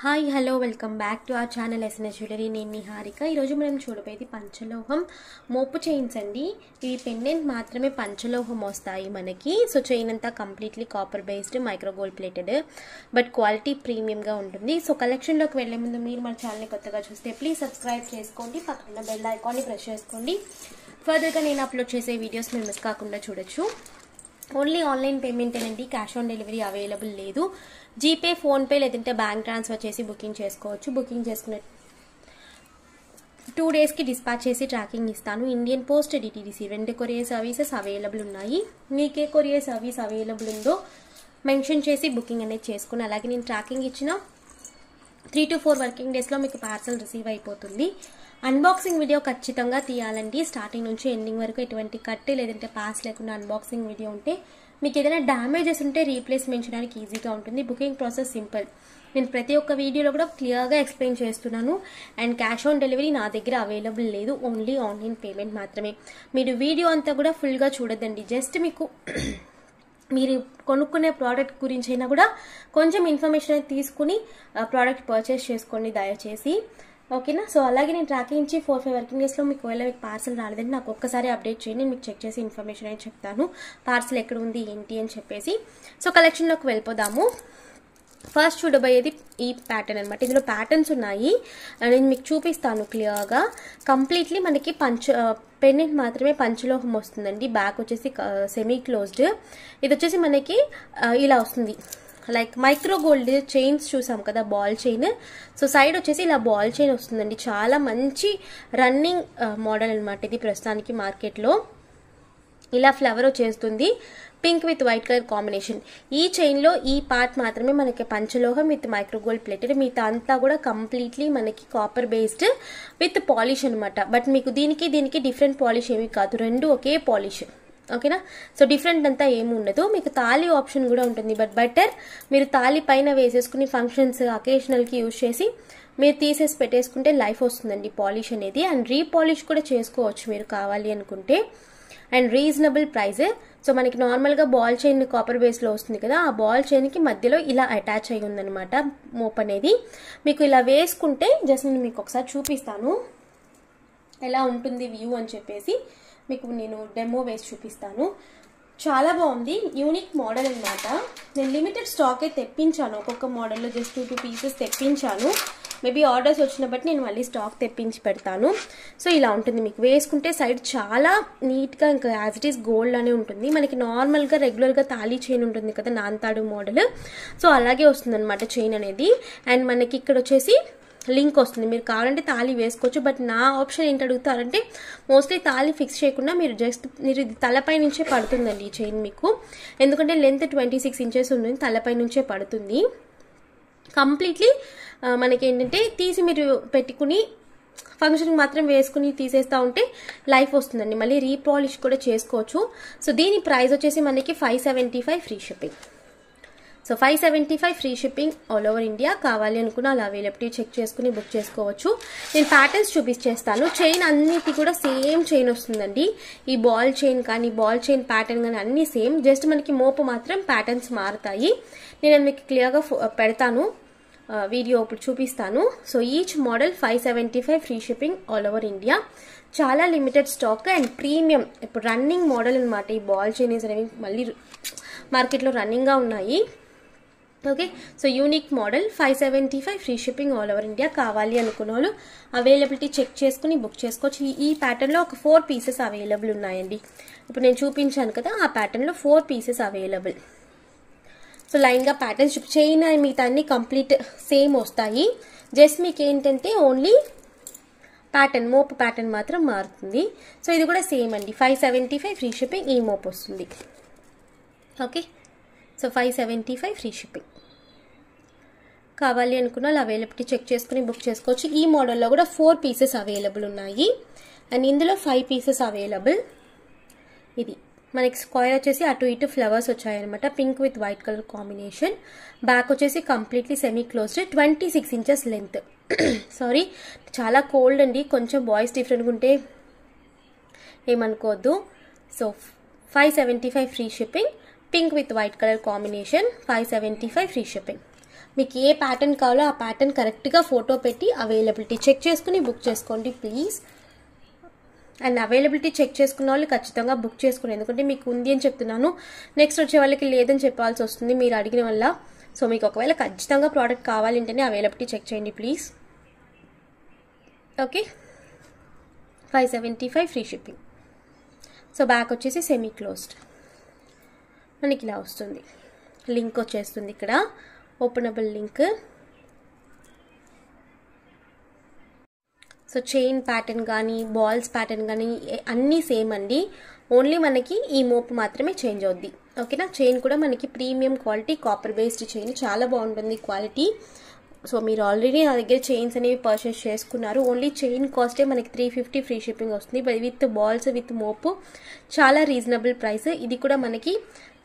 Hi hello welcome back to our channel SNS jewellery. నేను నిహారిక. ఈరోజు మనం చూడబోయేది పంచలోహం మోపు చైన్స్ అండి. ఇవి పెండెంట్ మాత్రమే పంచలోహం వస్తాయి మనకి. సో చైన్ అంతా completely copper based micro gold plated, but quality ప్రీమియంగా ఉంటుంది. సో కలెక్షన్లోకి వెళ్లే ముందు మీరు మన ఛానల్ని కొత్తగా చూస్తే ప్లీజ్ సబ్స్క్రైబ్ చేసుకోండి, పక్కన బెల్ ఐకాన్ని ప్రెస్ చేసుకోండి. ఫర్దర్గా నేను అప్లోడ్ చేసే వీడియోస్ మీరు మిస్ కాకుండా చూడొచ్చు. ఓన్లీ ఆన్లైన్ పేమెంటేనండి, క్యాష్ ఆన్ డెలివరీ అవైలబుల్ లేదు. జీపే, ఫోన్పే లేదంటే బ్యాంక్ ట్రాన్స్ఫర్ చేసి బుకింగ్ చేసుకోవచ్చు. బుకింగ్ చేసుకునే 2 డేస్కి డిస్పాచ్ చేసి ట్రాకింగ్ ఇస్తాను. ఇండియన్ పోస్ట్, డిటీడీసీ రెండు కొరియర్ సర్వీసెస్ అవైలబుల్ ఉన్నాయి. మీకే కొరియర్ సర్వీస్ అవైలబుల్ ఉందో మెన్షన్ చేసి బుకింగ్ అనేది చేసుకుని, అలాగే నేను ట్రాకింగ్ ఇచ్చిన 3 to 4 వర్కింగ్ డేస్లో మీకు పార్సల్ రిసీవ్ అయిపోతుంది. అన్బాక్సింగ్ వీడియో ఖచ్చితంగా తీయాలండి. స్టార్టింగ్ నుంచి ఎండింగ్ వరకు ఎటువంటి కట్ లేదంటే పాస్ లేకుండా అన్బాక్సింగ్ వీడియో ఉంటే మీకు ఏదైనా డ్యామేజెస్ ఉంటే రీప్లేస్మెంట్ చేయడానికి ఈజీగా ఉంటుంది. Booking process simple. నేను ప్రతి ఒక్క వీడియోలో కూడా క్లియర్గా ఎక్స్ప్లెయిన్ చేస్తున్నాను. అండ్ క్యాష్ ఆన్ డెలివరీ నా దగ్గర అవైలబుల్ లేదు, ఓన్లీ ఆన్లైన్ పేమెంట్ మాత్రమే. మీరు వీడియో అంతా కూడా ఫుల్గా చూడొద్దండి. జస్ట్ మీకు మీరు కొనుక్కునే ప్రోడక్ట్ గురించి అయినా కూడా కొంచెం ఇన్ఫర్మేషన్ అనేది తీసుకుని ప్రోడక్ట్ పర్చేస్ చేసుకోండి దయచేసి, ఓకేనా. సో అలాగే నేను ట్రాకింగ్ ఇచ్చి 4-5 వర్కింగ్ డేస్లో మీకు ఒకవేళ మీకు పార్సల్ రాలేదంటే నాకు ఒక్కసారి అప్డేట్ చేయండి, మీకు చెక్ చేసి ఇన్ఫర్మేషన్ అనేది చెప్తాను పార్సల్ ఎక్కడ ఉంది ఏంటి అని చెప్పేసి. సో కలెక్షన్లోకి వెళ్ళిపోదాము. ఫస్ట్ చూడబోయేది ఈ ప్యాటర్న్ అనమాట. ఇందులో ప్యాటర్న్స్ ఉన్నాయి, నేను మీకు చూపిస్తాను క్లియర్గా. కంప్లీట్లీ మనకి పెండెంట్ మాత్రమే పంచలోహం వస్తుందండి. బ్యాక్ వచ్చేసి సెమీ క్లోజ్డ్. ఇది వచ్చేసి మనకి ఇలా వస్తుంది, లైక్ మైక్రో గోల్డ్ చైన్స్ చూసాం కదా, బాల్ చైన్. సో సైడ్ వచ్చేసి ఇలా బాల్ చైన్ వస్తుందండి. చాలా మంచి రన్నింగ్ మోడల్ అనమాట ఇది. ప్రస్తుతానికి మార్కెట్లో ఇలా ఫ్లవర్ వచ్చేస్తుంది, pink with white colour combination. ఈ చైన్లో ఈ పార్ట్ మాత్రమే మనకి పంచలోహం విత్ మైక్రో గోల్డ్ ప్లేటెడ్, మిగతా అంతా కూడా కంప్లీట్లీ మనకి కాపర్ బేస్డ్ విత్ పాలిష్ అనమాట. బట్ మీకు దీనికి డిఫరెంట్ పాలిష్ ఏమీ కాదు, రెండు ఒకే పాలిష్, ఓకేనా. సో డిఫరెంట్ అంతా ఏమి ఉండదు. మీకు తాళి ఆప్షన్ కూడా ఉంటుంది, బట్ బెటర్ మీరు తాళి పైన వేసేసుకుని ఫంక్షన్స్ అకేషనల్కి యూజ్ చేసి మీరు తీసేసి పెట్టేసుకుంటే లైఫ్ వస్తుందండి పాలిష్ అనేది. అండ్ రీపాలిష్ కూడా చేసుకోవచ్చు మీరు కావాలి అనుకుంటే. And reasonable price. సో మనకి నార్మల్గా బాల్ చైన్ కాపర్ బేస్లో వస్తుంది కదా, ఆ బాల్ చైన్కి మధ్యలో ఇలా అటాచ్ అయి ఉందనమాట మోప్ అనేది. మీకు ఇలా వేసుకుంటే జస్ట్ నేను మీకు ఒకసారి చూపిస్తాను ఎలా ఉంటుంది వ్యూ అని చెప్పేసి. మీకు నేను డెమో వేసి చూపిస్తాను. చాలా బాగుంది, యూనిక్ మోడల్ అనమాట. నేను లిమిటెడ్ స్టాకే తెప్పించాను, ఒక్కొక్క మోడల్లో జస్ట్ 2 పీసెస్ తెప్పించాను. మేబీ ఆర్డర్స్ వచ్చిన బట్టి నేను మళ్ళీ స్టాక్ తెప్పించి పెడతాను. సో ఇలా ఉంటుంది, మీకు వేసుకుంటే సైడ్ చాలా నీట్గా ఇంకా యాజ్ ఇట్ ఈస్ గోల్డ్ అనే ఉంటుంది. మనకి నార్మల్గా రెగ్యులర్గా తాళీ చైన్ ఉంటుంది కదా, నాంతాడు మోడల్. సో అలాగే వస్తుంది అనమాట చైన్ అనేది. అండ్ మనకి ఇక్కడ వచ్చేసి లింక్ వస్తుంది, మీరు కావాలంటే తాళి వేసుకోవచ్చు. బట్ నా ఆప్షన్ ఏంటి అడుగుతారంటే, మోస్ట్లీ తాళి ఫిక్స్ చేయకుండా మీరు ఇది తలపై నుంచే పడుతుందండి ఈ చైన్ మీకు. ఎందుకంటే లెంత్ 26 ఇంచెస్ ఉంటుంది, తలపై నుంచే పడుతుంది. కంప్లీట్లీ మనకి ఏంటంటే తీసి మీరు పెట్టుకుని ఫంక్షన్కి మాత్రం వేసుకుని తీసేస్తూ ఉంటే లైఫ్ వస్తుందండి. మళ్ళీ రీపాలిష్ కూడా చేసుకోవచ్చు. సో దీని ప్రైస్ వచ్చేసి మనకి 575 free shipping. So 575 free shipping all over India. కావాలి అనుకున్న అలా అవైలబిలిటీ చెక్ చేసుకుని బుక్ చేసుకోవచ్చు. నేను ప్యాటర్న్స్ చూపించేస్తాను. చైన్ అన్నిటి కూడా సేమ్ చైన్ వస్తుందండి. ఈ బాల్ చైన్ కానీ బాల్ చైన్ ప్యాటర్న్ కానీ అన్నీ సేమ్, జస్ట్ మనకి మోపు మాత్రం ప్యాటర్న్స్ మారుతాయి. నేను మీకు క్లియర్గా పెడతాను, వీడియో ఇప్పుడు చూపిస్తాను. So each model 575 free shipping all over India. చాలా లిమిటెడ్ స్టాక్ అండ్ ప్రీమియం, ఇప్పుడు రన్నింగ్ మోడల్ అనమాట. ఈ బాల్ చైనీస్ అనేవి మళ్ళీ మార్కెట్లో రన్నింగ్గా ఉన్నాయి, okay. So unique model 575 free shipping all over India. కావాలి అనుకున్న వాళ్ళు అవైలబిలిటీ చెక్ చేసుకుని బుక్ చేసుకోవచ్చు. ఈ ప్యాటర్న్లో ఒక 4 పీసెస్ అవైలబుల్ ఉన్నాయండి. ఇప్పుడు నేను చూపించాను కదా, ఆ ప్యాటర్న్లో 4 పీసెస్ అవైలబుల్. సో లైన్గా ప్యాటర్న్స్ చైన్ మిగతా అన్ని కంప్లీట్ సేమ్ వస్తాయి. జస్ట్ మీకు ఏంటంటే ఓన్లీ ప్యాటర్న్, మోపు ప్యాటర్న్ మాత్రం మారుతుంది. సో ఇది కూడా సేమ్ అండి, 575 ఫ్రీ షిప్పింగ్. ఈ మోపు వస్తుంది, ఓకే. So 575 free shipping. కావాలి అనుకున్న వాళ్ళు అవైలబిలిటీ చెక్ చేసుకుని బుక్ చేసుకోవచ్చు. ఈ మోడల్లో కూడా 4 పీసెస్ అవైలబుల్ ఉన్నాయి. అండ్ ఇందులో 5 పీసెస్ అవైలబుల్. ఇది మనకి స్క్వేర్ వచ్చేసి అటు ఇటు ఫ్లవర్స్ వచ్చాయన్నమాట, pink with white colour combination. Back వచ్చేసి completely semi closed, 26 inches length. Sorry, చాలా కోల్డ్ అండి, కొంచెం వాయిస్ డిఫరెంట్గా ఉంటే ఏమనుకోవద్దు. So 575 free shipping, pink with white colour combination, 575 free shipping. మీకు ఏ ప్యాటర్న్ కావాలో ఆ ప్యాటర్న్ కరెక్ట్గా ఫోటో పెట్టి అవైలబిలిటీ చెక్ చేసుకుని బుక్ చేసుకోండి ప్లీజ్. అండ్ అవైలబిలిటీ చెక్ చేసుకున్న వాళ్ళు ఖచ్చితంగా బుక్ చేసుకోండి, ఎందుకంటే మీకు ఉంది అని చెప్తున్నాను, నెక్స్ట్ వచ్చే వాళ్ళకి లేదని చెప్పాల్సి వస్తుంది మీరు అడిగిన వల్ల. సో మీకు ఒకవేళ ఖచ్చితంగా ప్రోడక్ట్ కావాలంటేనే అవైలబిలిటీ చెక్ చేయండి please. Okay, 575 free shipping. So back వచ్చేసి సెమీ క్లోజ్డ్ మనకి ఇలా వస్తుంది. లింక్ వచ్చేస్తుంది ఇక్కడ, openable link. So chain pattern కానీ బాల్స్ ప్యాటర్న్ కానీ అన్నీ సేమ్ అండి, ఓన్లీ మనకి ఈ మోపు మాత్రమే చేంజ్ అవుద్ది. ఓకేనా, చైన్ కూడా మనకి premium quality copper based chain, చాలా బాగుంటుంది క్వాలిటీ. సో మీరు ఆల్రెడీ నా దగ్గర చైన్స్ అనేవి పర్చేస్ చేసుకున్నారు, ఓన్లీ చైన్ కాస్టే మనకి 350 ఫ్రీ షిప్పింగ్ వస్తుంది, విత్ బాల్స్ విత్ మోపు చాలా రీజనబుల్ ప్రైస్. ఇది కూడా మనకి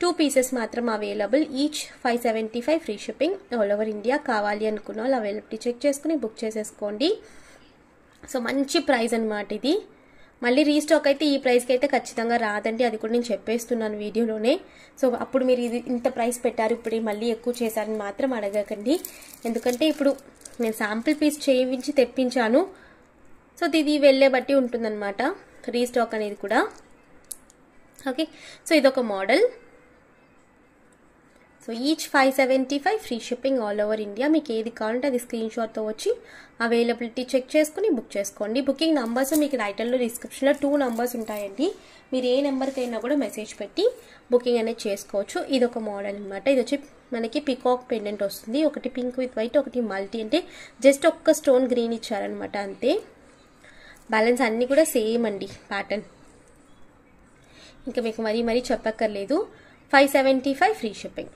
2 పీసెస్ మాత్రం available, each 575 free shipping all over India. కావాలి అనుకున్న వాళ్ళు అవైలబిలిటీ చెక్ చేసుకుని బుక్ చేసేసుకోండి. సో మంచి ప్రైస్ అనమాట ఇది. మళ్ళీ రీస్టాక్ అయితే ఈ ప్రైస్కి అయితే ఖచ్చితంగా రాదండి, అది కూడా నేను చెప్పేస్తున్నాను వీడియోలోనే. సో అప్పుడు మీరు ఇది ఇంత ప్రైస్ పెట్టారు ఇప్పుడు మళ్ళీ ఎక్కువ చేశారని మాత్రం అడగకండి, ఎందుకంటే ఇప్పుడు నేను శాంపుల్ పీస్ చేయించి తెప్పించాను. సో ఇది వెళ్ళే బట్టి ఉంటుందన్నమాట రీస్టాక్ అనేది కూడా. ఓకే, సో ఇదొక model. So each 575 free shipping all over India. మీకు ఏది కావాలంటే అది స్క్రీన్ షాట్తో వచ్చి అవైలబిలిటీ చెక్ చేసుకుని బుక్ చేసుకోండి. బుకింగ్ నంబర్స్ మీకు టైటిల్లో డిస్క్రిప్షన్లో 2 నంబర్స్ ఉంటాయండి, మీరు ఏ నెంబర్కైనా కూడా మెసేజ్ పెట్టి బుకింగ్ అనేది చేసుకోవచ్చు. ఇది ఒక మోడల్ అనమాట. ఇది వచ్చి మనకి పికాక్ పెండెంట్ వస్తుంది, ఒకటి పింక్ విత్ వైట్, ఒకటి మల్టీ, అంటే జస్ట్ ఒక్క స్టోన్ గ్రీన్ ఇచ్చారనమాట అంతే. బ్యాలెన్స్ అన్నీ కూడా సేమ్ అండి ప్యాటర్న్, ఇంకా మీకు మరీ చెప్పక్కర్లేదు. 575 free shipping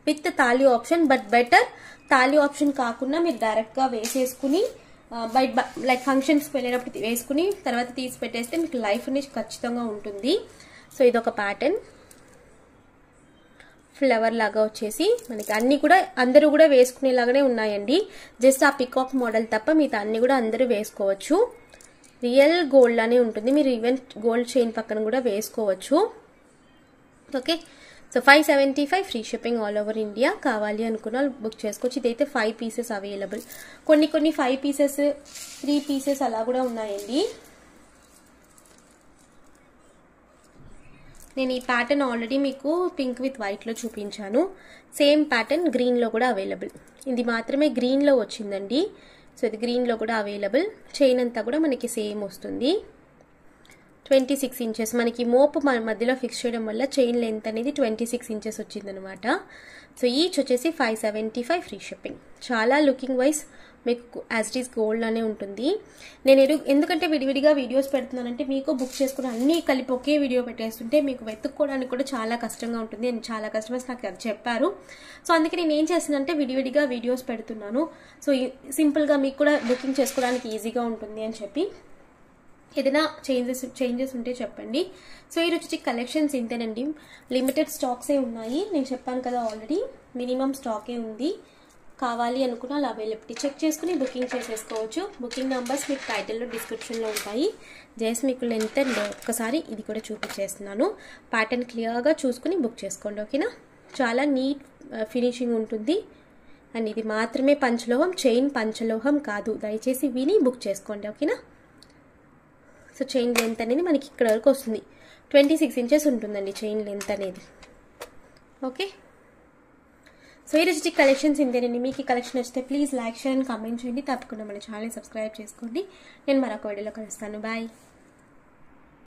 with thali option. But better thali option కాకుండా మీరు డైరెక్ట్గా వేసేసుకుని బయట లైక్ ఫంక్షన్స్కి వెళ్ళేటప్పుడు వేసుకుని తర్వాత తీసి పెట్టేస్తే మీకు లైఫ్ అనేది ఖచ్చితంగా ఉంటుంది. సో ఇదొక ప్యాటర్న్, ఫ్లవర్ లాగా వచ్చేసి మనకి అన్ని కూడా అందరూ కూడా వేసుకునేలాగానే ఉన్నాయండి, జస్ట్ ఆ పికాక్ మోడల్ తప్ప మిగతా అన్ని కూడా అందరూ వేసుకోవచ్చు. రియల్ గోల్డ్ లానే ఉంటుంది, మీరు ఈవెన్ గోల్డ్ చైన్ పక్కన కూడా వేసుకోవచ్చు. Okay, so 575 free shipping all over India. కావాలి అనుకున్న బుక్ చేసుకోవచ్చు. ఇదైతే 5 పీసెస్ అవైలబుల్, కొన్ని 5 పీసెస్ 3 పీసెస్ అలా కూడా ఉన్నాయండి. నేను ఈ ప్యాటర్న్ ఆల్రెడీ మీకు పింక్ విత్ వైట్లో చూపించాను, సేమ్ ప్యాటర్న్ గ్రీన్లో కూడా అవైలబుల్. ఇది మాత్రమే గ్రీన్లో వచ్చిందండి, సో ఇది గ్రీన్లో కూడా అవైలబుల్. చైన్ అంతా కూడా మనకి సేమ్ వస్తుంది, 26 ఇంచెస్. మనకి మోపు మధ్యలో ఫిక్స్ చేయడం వల్ల చైన్ లెంత్ అనేది 26 ఇంచెస్ వచ్చిందనమాట. సో ఈచ్ వచ్చేసి 575 ఫ్రీ షిప్పింగ్. చాలా లుకింగ్ వైజ్ మీకు యాజ్ ఇట్ ఈస్ గోల్డ్ అనే ఉంటుంది. నేను ఎందుకంటే విడివిడిగా వీడియోస్ పెడుతున్నానంటే మీకు బుక్ చేసుకుని అన్నీ కలిపి ఒకే వీడియో పెట్టేస్తుంటే మీకు వెతుక్కోవడానికి కూడా చాలా కష్టంగా ఉంటుంది అని చాలా కస్టమర్స్ నాకు అది చెప్పారు. సో అందుకే నేను ఏం చేస్తున్నానంటే విడివిడిగా వీడియోస్ పెడుతున్నాను. సో సింపుల్గా మీకు కూడా బుకింగ్ చేసుకోవడానికి ఈజీగా ఉంటుంది అని చెప్పి. ఏదైనా చేంజెస్ ఉంటే చెప్పండి. సో ఈ రోజు కలెక్షన్స్ ఇంతేనండి, లిమిటెడ్ స్టాక్సే ఉన్నాయి, నేను చెప్పాను కదా ఆల్రెడీ మినిమం స్టాకే ఉంది. కావాలి అనుకున్న అలా అవైలబిలిటీ చెక్ చేసుకుని బుకింగ్ చేసేసుకోవచ్చు. బుకింగ్ నెంబర్స్ మీకు టైటిల్లో డిస్క్రిప్షన్లో ఉంటాయి. జస్ట్ మీకు లెంత్ అండ్ ఒక్కసారి ఇది కూడా చూపించేస్తున్నాను, ప్యాటర్న్ క్లియర్గా చూసుకుని బుక్ చేసుకోండి. ఓకేనా, చాలా నీట్ ఫినిషింగ్ ఉంటుంది. అండ్ ఇది మాత్రమే పంచలోహం, చైన్ పంచలోహం కాదు, దయచేసి విని బుక్ చేసుకోండి. ఓకేనా, సో చైన్ లెంత్ అనేది మనకి ఇక్కడ వరకు వస్తుంది, 26 ఇంచెస్ ఉంటుందండి చైన్ లెంత్ అనేది. ఓకే, సో ఈ రోజు కలెక్షన్స్ ఇంతేనండి. మీకు ఈ కలెక్షన్ వస్తే please like, share and comment చేయండి. తప్పకుండా మన ఛానల్ సబ్స్క్రైబ్ చేసుకోండి. నేను మరొక వీడియోలో కలుస్తాను. బాయ్.